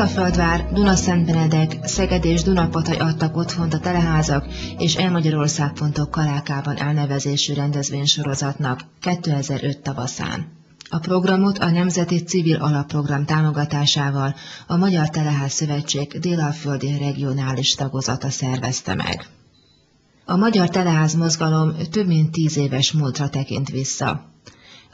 Tiszaföldvár, Dunaszentbenedek, Szeged és Dunapataj adtak otthont a Teleházak és E-Magyarország.org Kalákában elnevezésű rendezvénysorozatnak 2005 tavaszán. A programot a Nemzeti Civil Alapprogram támogatásával a Magyar Teleház Szövetség dél-alföldi regionális tagozata szervezte meg. A Magyar Teleház mozgalom több mint 10 éves múltra tekint vissza.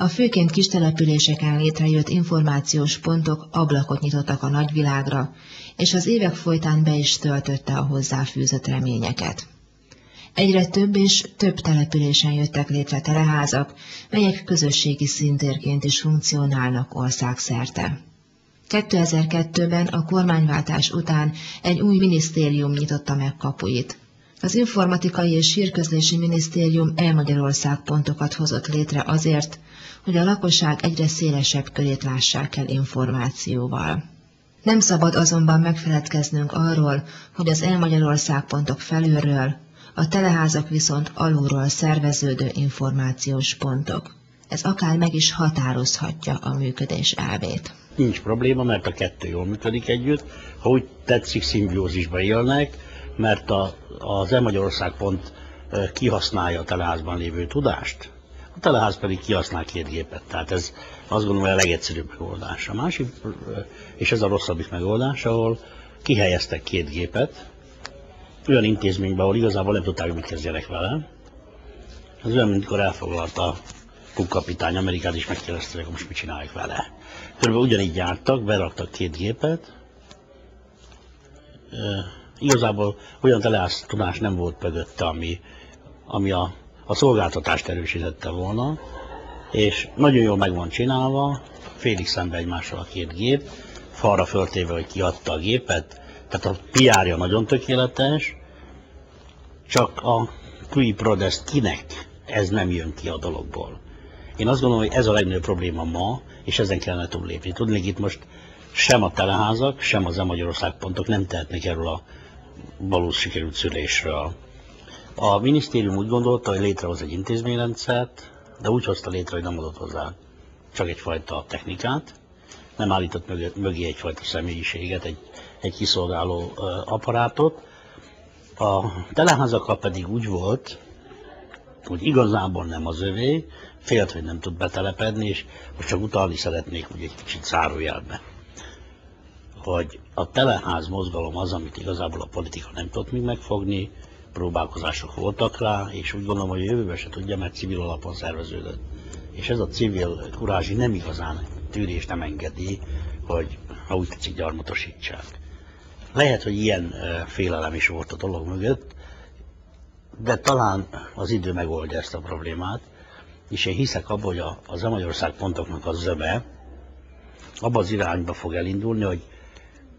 A főként kistelepüléseken létrejött információs pontok ablakot nyitottak a nagyvilágra, és az évek folytán be is töltötte a hozzáfűzött reményeket. Egyre több és több településen jöttek létre teleházak, melyek közösségi szintérként is funkcionálnak országszerte. 2002-ben a kormányváltás után egy új minisztérium nyitotta meg kapuit. Az Informatikai és Hírközlési Minisztérium E-Magyarország pontokat hozott létre azért, hogy a lakosság egyre szélesebb körét lássák el információval. Nem szabad azonban megfeledkeznünk arról, hogy az E-Magyarország pontok felülről, a teleházak viszont alulról szerveződő információs pontok. Ez akár meg is határozhatja a működés elvét. Nincs probléma, mert a kettő jól működik együtt, ha úgy tetszik, szimbiózisba élnek, mert az E-Magyarország pont kihasználja a teleházban lévő tudást, a teleház pedig kihasznál 2 gépet. Tehát ez azt gondolom, hogy a legegyszerűbb megoldás. A másik, és ez a rosszabbik megoldás, ahol kihelyeztek 2 gépet, olyan intézményben, ahol igazából nem tudták, mit kezdjenek vele. Ez olyan, mint amikor elfoglalta a Cook kapitány Amerikát, és megkérdezték, hogy most mit csinálják vele. Körülbelül ugyanígy jártak, beraktak 2 gépet. Igazából olyan teleház tudás nem volt mögötte, ami a szolgáltatást erősítette volna, és nagyon jól meg van csinálva, félig szembe egymással a 2 gép, falra föltéve, hogy kiadta a gépet, tehát a PR-ja nagyon tökéletes, csak a qui prodest kinek ez nem jön ki a dologból. Én azt gondolom, hogy ez a legnagyobb probléma ma, és ezen kellene túllépni. Tudnék, itt most sem a teleházak, sem az E-Magyarország pontok nem tehetnek erről a valós sikerült szülésről. A minisztérium úgy gondolta, hogy létrehoz egy intézményrendszert, de úgy hozta létre, hogy nem adott hozzá csak egyfajta technikát, nem állított mögé egyfajta személyiséget, egy kiszolgáló apparátot. A teleházakkal pedig úgy volt, hogy igazából nem az övé, félt, hogy nem tud betelepedni, és most csak utalni szeretnék úgy egy kicsit zárójelbe, hogy a teleház mozgalom az, amit igazából a politika nem tudott még megfogni, próbálkozások voltak rá, és úgy gondolom, hogy a jövőben se tudja, mert civil alapon szerveződött. És ez a civil kurázsi nem igazán tűrés nem engedi, hogy ha úgy tetszik, gyarmatosítsák. Lehet, hogy ilyen félelem is volt a dolog mögött, de talán az idő megoldja ezt a problémát, és én hiszek abban, hogy az E-Magyarország pontoknak a zöme abban az irányba fog elindulni, hogy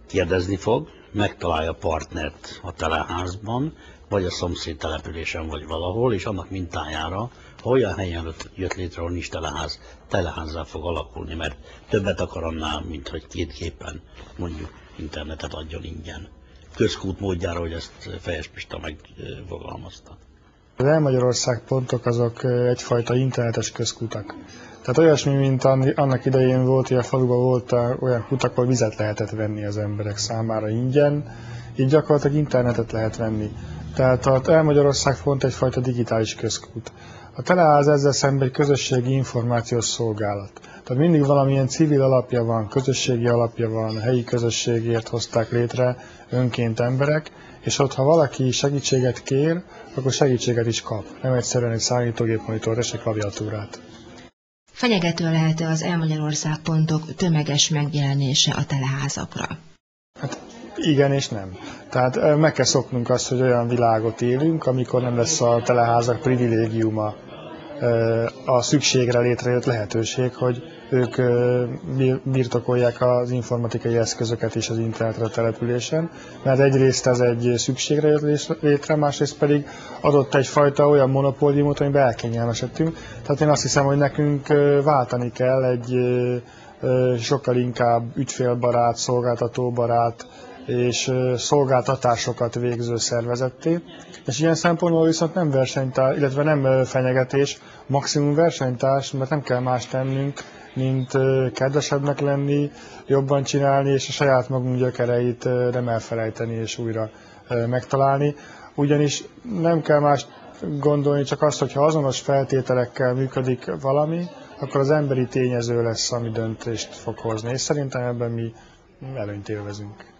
kérdezni fog, megtalálja partnert a teleházban, vagy a szomszéd településen, vagy valahol, és annak mintájára, ha olyan helyen jött létre, ahol nincs teleház, teleházzá fog alakulni, mert többet akar annál, mint hogy 2 gépen mondjuk internetet adjon ingyen. Közkút módjára, hogy ezt Fejes Pista megfogalmazta. Az E-Magyarország pontok azok egyfajta internetes közkutak. Tehát olyasmi, mint annak idején volt, hogy a faluban volt olyan kutak, ahol vizet lehetett venni az emberek számára ingyen, így gyakorlatilag internetet lehet venni. Tehát az E-Magyarország pont egyfajta digitális közkút. A teleház ezzel szemben egy közösségi információs szolgálat. Tehát mindig valamilyen civil alapja van, közösségi alapja van, helyi közösségért hozták létre önként emberek, és ott, ha valaki segítséget kér, akkor segítséget is kap. Nem egyszerűen egy számítógép monitort és egy klaviatúrát. Fenyegető lehet-e az E-Magyarország pontok tömeges megjelenése a teleházakra? Hát igen és nem. Tehát meg kell szoknunk azt, hogy olyan világot élünk, amikor nem lesz a teleházak privilégiuma, a szükségre létrejött lehetőség, hogy ők birtokolják az informatikai eszközöket is az internetre a településen, mert egyrészt ez egy szükségre jött létre, másrészt pedig adott egyfajta olyan monopóliumot, amiben elkényelmesedtünk. Tehát én azt hiszem, hogy nekünk váltani kell egy sokkal inkább ügyfélbarát, szolgáltatóbarát és szolgáltatásokat végző szervezetté, és ilyen szempontból viszont nem versenytárs, illetve nem fenyegetés, maximum versenytárs, mert nem kell más tennünk, mint kedvesebbnek lenni, jobban csinálni, és a saját magunk gyökereit nem elfelejteni és újra megtalálni. Ugyanis nem kell más gondolni, csak azt, hogyha azonos feltételekkel működik valami, akkor az emberi tényező lesz, ami döntést fog hozni, és szerintem ebben mi előnyt élvezünk.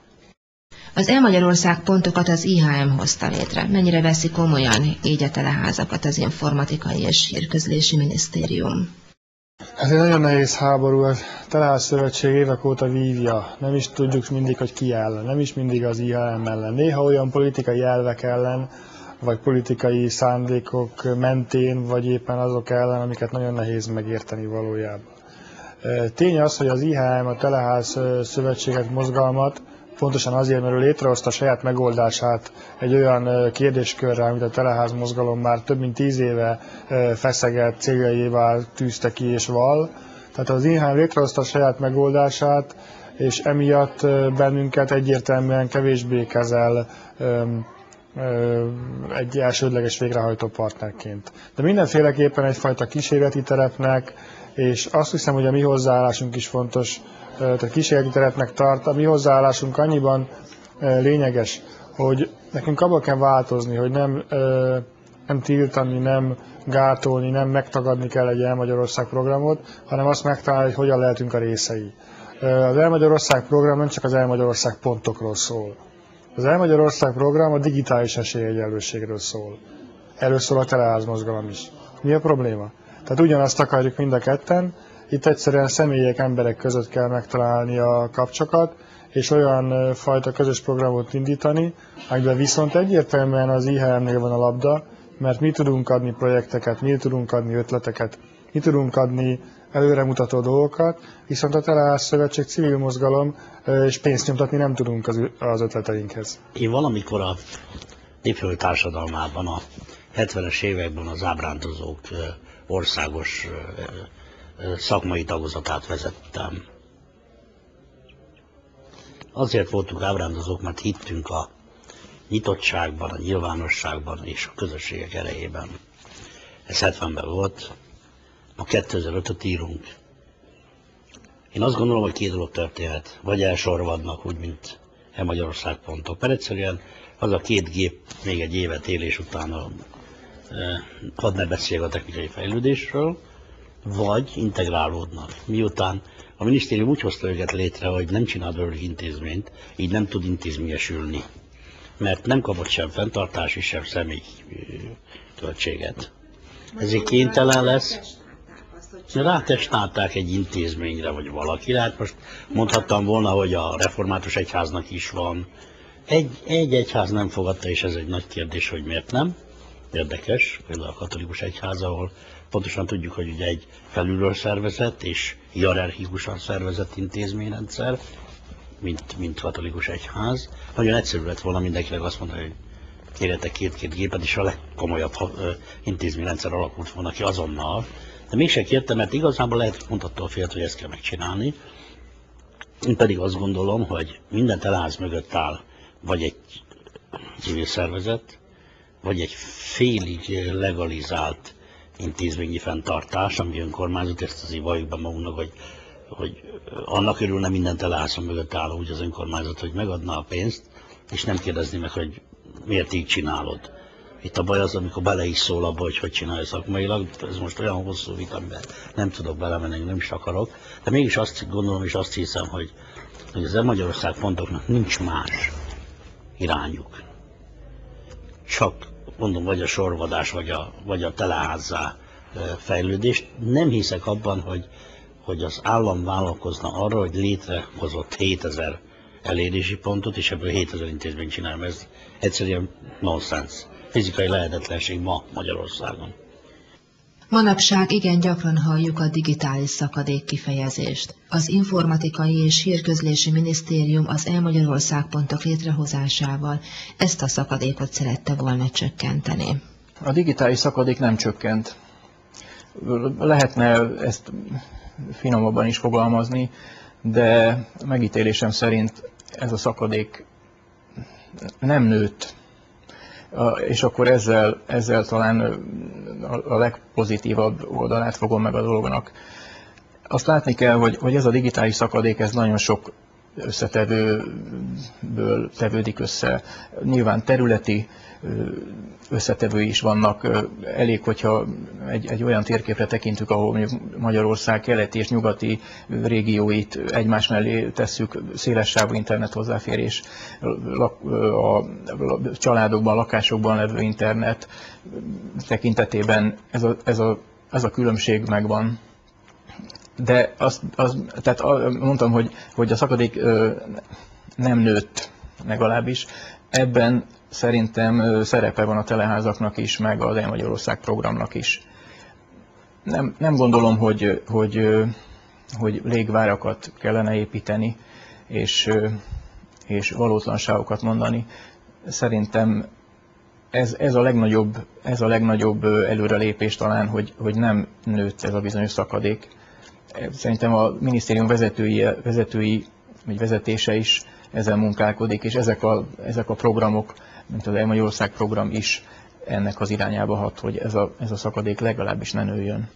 Az E-Magyarország pontokat az IHM hozta létre. Mennyire veszi komolyan így a teleházakat az Informatikai és Hírközlési Minisztérium? Ez egy nagyon nehéz háború, a Teleház Szövetség évek óta vívja. Nem is tudjuk mindig, hogy ki ellen, nem is mindig az IHM ellen. Néha olyan politikai elvek ellen, vagy politikai szándékok mentén, vagy éppen azok ellen, amiket nagyon nehéz megérteni valójában. Tény az, hogy az IHM, a Teleház Szövetséget, mozgalmat pontosan azért, mert ő létrehozta a saját megoldását egy olyan kérdéskörre, amit a Teleház mozgalom már több mint 10 éve feszeget, céljaivá tűzte ki és vall. Tehát az IHM létrehozta a saját megoldását, és emiatt bennünket egyértelműen kevésbé kezel egy elsődleges végrehajtó partnerként. De mindenféleképpen egyfajta kísérleti terepnek, és azt hiszem, hogy a mi hozzáállásunk is fontos, tehát kísérleti terepnek tart. A mi hozzáállásunk annyiban lényeges, hogy nekünk abban kell változni, hogy nem tiltani, nem gátolni, nem megtagadni kell egy E-Magyarország programot, hanem azt megtalálni, hogy hogyan lehetünk a részei. Az E-Magyarország program nem csak az E-Magyarország pontokról szól. Az E-Magyarország program a digitális esélyegyenlőségről szól. Erről szól a Teleház mozgalom is. Mi a probléma? Tehát ugyanazt akarjuk mind a ketten, itt egyszerűen személyek, emberek között kell megtalálni a kapcsokat, és olyan fajta közös programot indítani, amiben viszont egyértelműen az IHM-nél van a labda, mert mi tudunk adni projekteket, mi tudunk adni ötleteket, mi tudunk adni előremutató dolgokat, viszont a Teleház Szövetség, civil mozgalom, és pénzt nyomtatni nem tudunk az ötleteinkhez. Én valamikor a népföld társadalmában a 70-es években az ábrándozók országos szakmai tagozatát vezettem. Azért voltunk ábrándozók, mert hittünk a nyitottságban, a nyilvánosságban és a közösségek erejében. Ez 70-ben volt, ma 2005-öt írunk. Én azt gondolom, hogy két dolog történhet. Vagy elsorvadnak, úgy, mint E-Magyarország pontok. Mert egyszerűen az a két gép még egy évet élés után hadd ne beszéljek a technikai fejlődésről, vagy integrálódnak. Miután a minisztérium úgy hozta őket létre, hogy nem csinál belőlük intézményt, így nem tud intézményesülni. Mert nem kapott sem fenntartási, sem személy költséget. Ezért kénytelen lesz. Rátestálták egy intézményre, vagy valakire. Hát most mondhattam volna, hogy a református egyháznak is van. Egy egyház nem fogadta, és ez egy nagy kérdés, hogy miért nem. Érdekes, például a katolikus egyház, ahol pontosan tudjuk, hogy ugye egy felülről szervezett és hierarchikusan szervezett intézményrendszer, mint katolikus egyház. Nagyon egyszerű lett volna mindenkinek azt mondani, hogy kérjetek két gépet, és a legkomolyabb intézményrendszer alakult volna ki azonnal. De mégse kértem, mert igazából lehet, mondhatta a félt, hogy ezt kell megcsinálni. Én pedig azt gondolom, hogy minden teleház mögött áll vagy egy civil szervezet, vagy egy félig legalizált intézményi fenntartás, ami önkormányzat, ezt azért valljuk be magunknak, hogy annak örülne minden teleházon mögött áll úgy az önkormányzat, hogy megadná a pénzt, és nem kérdezni meg, hogy miért így csinálod. Itt a baj az, amikor bele is szól abba, hogy csinálja szakmailag, ez most olyan hosszú vita, amiben nem tudok belemenni, nem is akarok, de mégis azt gondolom és azt hiszem, hogy az E-Magyarország pontoknak nincs más irányuk. Csak mondom, vagy a sorvadás, vagy a teleházzá fejlődés. Nem hiszek abban, hogy az állam vállalkozna arra, hogy létrehozott 7000 elérési pontot, és ebből 7000 intézményt csinálom. Ez egyszerűen nonsens. Fizikai lehetetlenség ma Magyarországon. Manapság igen gyakran halljuk a digitális szakadék kifejezést. Az Informatikai és Hírközlési Minisztérium az E-Magyarország pontok létrehozásával ezt a szakadékot szerette volna csökkenteni. A digitális szakadék nem csökkent. Lehetne ezt finomabban is fogalmazni, de megítélésem szerint ez a szakadék nem nőtt. És akkor ezzel talán a legpozitívabb oldalát fogom meg a dolognak. Azt látni kell, hogy ez a digitális szakadék, ez nagyon sok összetevőből tevődik össze. Nyilván területi összetevői is vannak. Elég, hogyha egy olyan térképre tekintünk, ahol mondjuk Magyarország keleti és nyugati régióit egymás mellé tesszük, szélessávú internet hozzáférés, a családokban, lakásokban levő internet tekintetében ez a különbség megvan. De tehát mondtam, hogy a szakadék nem nőtt legalábbis. Ebben szerintem szerepe van a teleházaknak is, meg az E-Magyarország programnak is. Nem gondolom, hogy légvárakat kellene építeni, és valótlanságokat mondani. Szerintem ez a legnagyobb előrelépés talán, hogy nem nőtt ez a bizonyos szakadék. Szerintem a minisztérium vezetői vagy vezetése is ezen munkálkodik, és ezek a programok, mint az E-Magyarország program is ennek az irányába hat, hogy ez a szakadék legalábbis ne nőjön.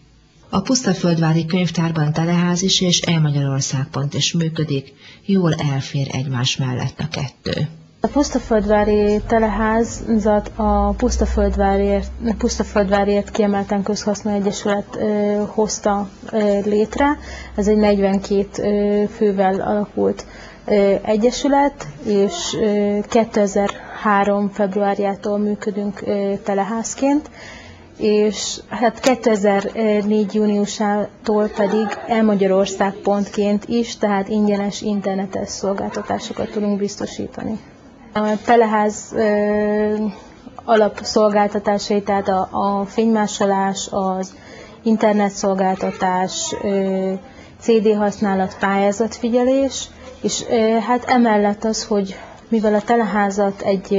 A Pusztaföldvári Könyvtárban teleház is és E-Magyarország.pont is működik, jól elfér egymás mellett a kettő. A Pusztaföldvári teleházat a Pusztaföldváriért kiemelten közhasznú egyesület hozta létre. Ez egy 42 fővel alakult egyesület, és 2003. februárjától működünk teleházként, és hát 2004. júniusától pedig E-Magyarország.pontként is, tehát ingyenes internetes szolgáltatásokat tudunk biztosítani. A teleház alapszolgáltatásai, tehát a fénymásolás, az internetszolgáltatás, CD használat, pályázatfigyelés, és hát emellett az, hogy mivel a teleházat egy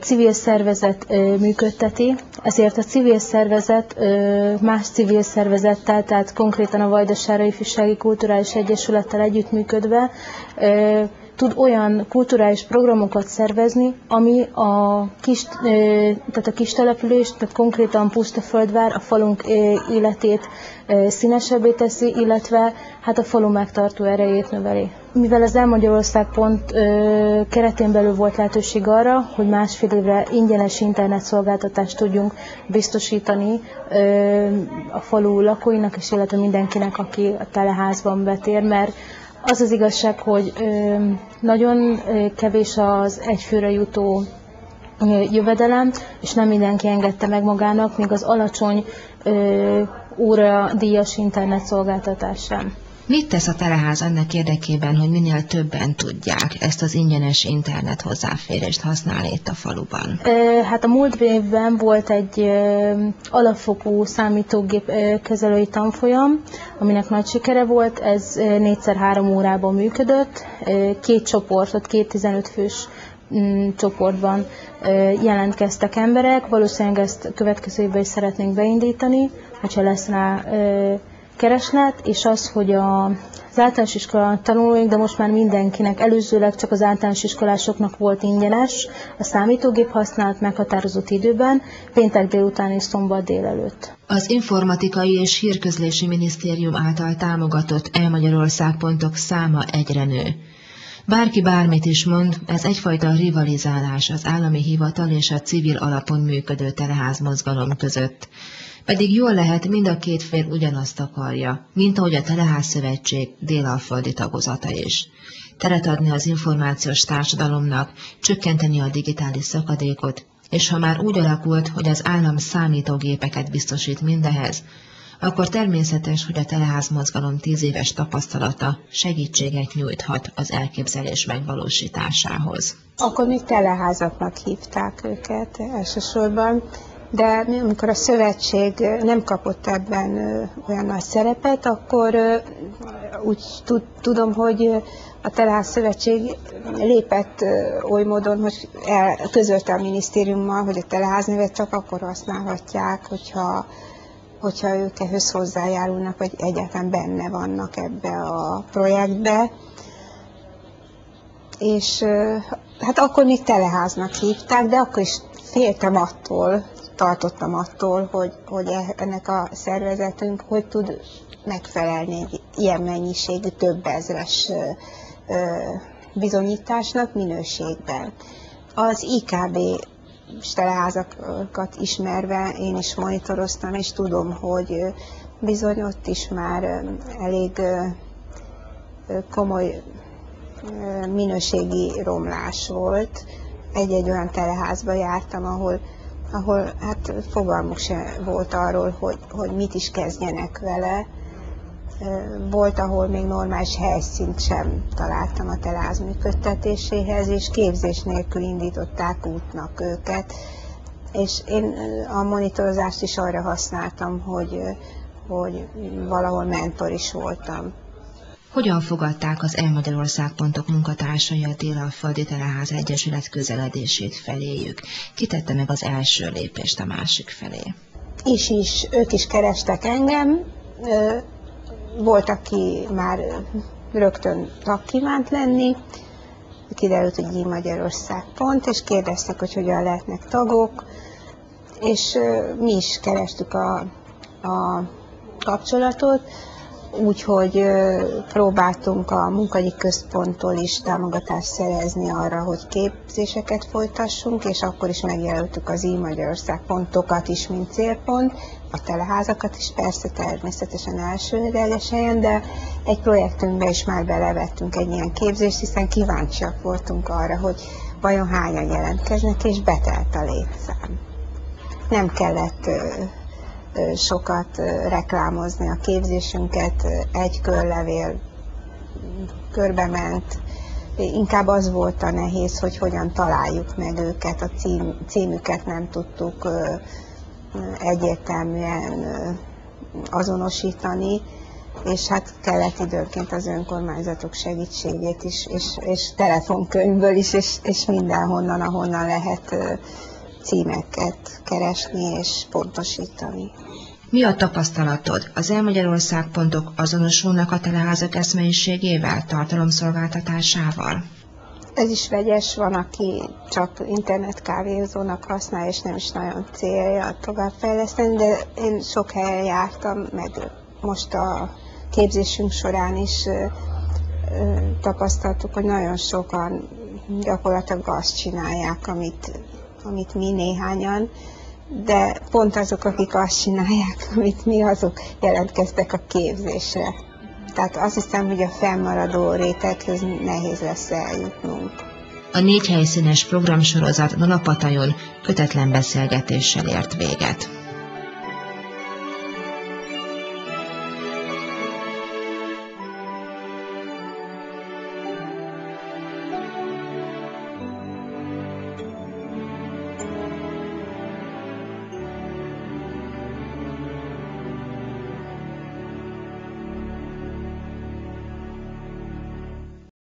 civil szervezet működteti, ezért a civil szervezet más civil szervezettel, tehát konkrétan a Vajdasági Ifjúsági Kulturális Egyesülettel együttműködve tud olyan kulturális programokat szervezni, ami tehát a kis település, tehát konkrétan Pusztaföldvár a falunk életét színesebbé teszi, illetve hát a falu megtartó erejét növeli. Mivel az E-Magyarország.pont keretén belül volt lehetőség arra, hogy másfél évre ingyenes internetszolgáltatást tudjunk biztosítani a falu lakóinak, és illetve mindenkinek, aki a teleházban betér, mert az az igazság, hogy nagyon kevés az egyfőre jutó jövedelem, és nem mindenki engedte meg magának, még az alacsony óradíjas internetszolgáltatás sem. Mit tesz a teleház annak érdekében, hogy minél többen tudják ezt az ingyenes internet hozzáférést használni itt a faluban? Hát a múlt évben volt egy alapfokú számítógép kezelői tanfolyam, aminek nagy sikere volt. Ez 4x3 órában működött. Két csoportot, 15 fős csoportban jelentkeztek emberek. Valószínűleg ezt következő évben is szeretnénk beindítani, hogyha lesz rá kereslet, és az, hogy az általános iskola tanulóink, de most már mindenkinek, előzőleg csak az általános iskolásoknak volt ingyenes a számítógép használat meghatározott időben, péntek délután és szombat délelőtt. Az Informatikai és Hírközlési Minisztérium által támogatott E-Magyarország.pontok száma egyre nő. Bárki bármit is mond, ez egyfajta rivalizálás az állami hivatal és a civil alapon működő teleházmozgalom között. Pedig jól lehet, mind a két fél ugyanazt akarja, mint ahogy a Teleház Szövetség délalföldi tagozata is. Teret adni az információs társadalomnak, csökkenteni a digitális szakadékot, és ha már úgy alakult, hogy az állam számítógépeket biztosít mindehez, akkor természetes, hogy a Teleház mozgalom 10 éves tapasztalata segítséget nyújthat az elképzelés megvalósításához. Akkor még teleházaknak hívták őket elsősorban, de amikor a szövetség nem kapott ebben olyan nagy szerepet, akkor úgy tudom, hogy a Teleház Szövetség lépett oly módon, hogy közölte a minisztériummal, hogy a Teleház nevet csak akkor használhatják, hogyha ők ehhez hozzájárulnak, vagy egyáltalán benne vannak ebbe a projektbe. És hát akkor még teleháznak hívták, de akkor is tartottam attól, hogy ennek a szervezetünk hogy tud megfelelni egy ilyen mennyiségű, több ezres bizonyításnak minőségben. Az IKB teleházakat ismerve én is monitoroztam, és tudom, hogy bizony ott is már elég komoly minőségi romlás volt. Egy-egy olyan teleházba jártam, ahol hát fogalmuk sem volt arról, hogy mit is kezdjenek vele. Volt, ahol még normális helyszínt sem találtam a teleház működtetéséhez, és képzés nélkül indították útnak őket. És én a monitorozást is arra használtam, hogy valahol mentor is voltam. Hogyan fogadták az elmagyarország.org munkatársai a Délalföldi Teleház Egyesület közeledését feléjük? Ki tette meg az első lépést a másik felé? Ők is kerestek engem. Volt, aki már rögtön tag kívánt lenni, kiderült, hogy Magyarország pont, és kérdezték, hogy hogyan lehetnek tagok, és mi is kerestük a kapcsolatot, úgyhogy próbáltunk a munkahogyi központtól is támogatást szerezni arra, hogy képzéseket folytassunk, és akkor is megjelöltük az Magyarország pontokat is, mint célpont, a teleházakat is persze természetesen elsődleges helyen, de egy projektünkbe is már belevettünk egy ilyen képzést, hiszen kíváncsiak voltunk arra, hogy vajon hányan jelentkeznek, és betelt a létszám. Nem kellett sokat reklámozni a képzésünket, egy körlevél körbement, inkább az volt a nehéz, hogy hogyan találjuk meg őket, a címüket nem tudtuk egyértelműen azonosítani, és hát kellett időnként az önkormányzatok segítségét is, és telefonkönyvből is, és mindenhonnan, ahonnan lehet címeket keresni és pontosítani. Mi a tapasztalatod? Az elmagyarország.org azonosulnak a teleházak eszmeiségével, tartalomszolgáltatásával? Ez is vegyes, van, aki csak internetkávézónak használja, és nem is nagyon célja továbbfejleszteni, de én sok helyen jártam, meg most a képzésünk során is tapasztaltuk, hogy nagyon sokan gyakorlatilag azt csinálják, amit mi néhányan, de pont azok, akik azt csinálják, amit mi, azok jelentkeztek a képzésre. Tehát azt hiszem, hogy a fennmaradó réteghez nehéz lesz eljutnunk. A 4 helyszínes programsorozat Dunapatajon kötetlen beszélgetéssel ért véget.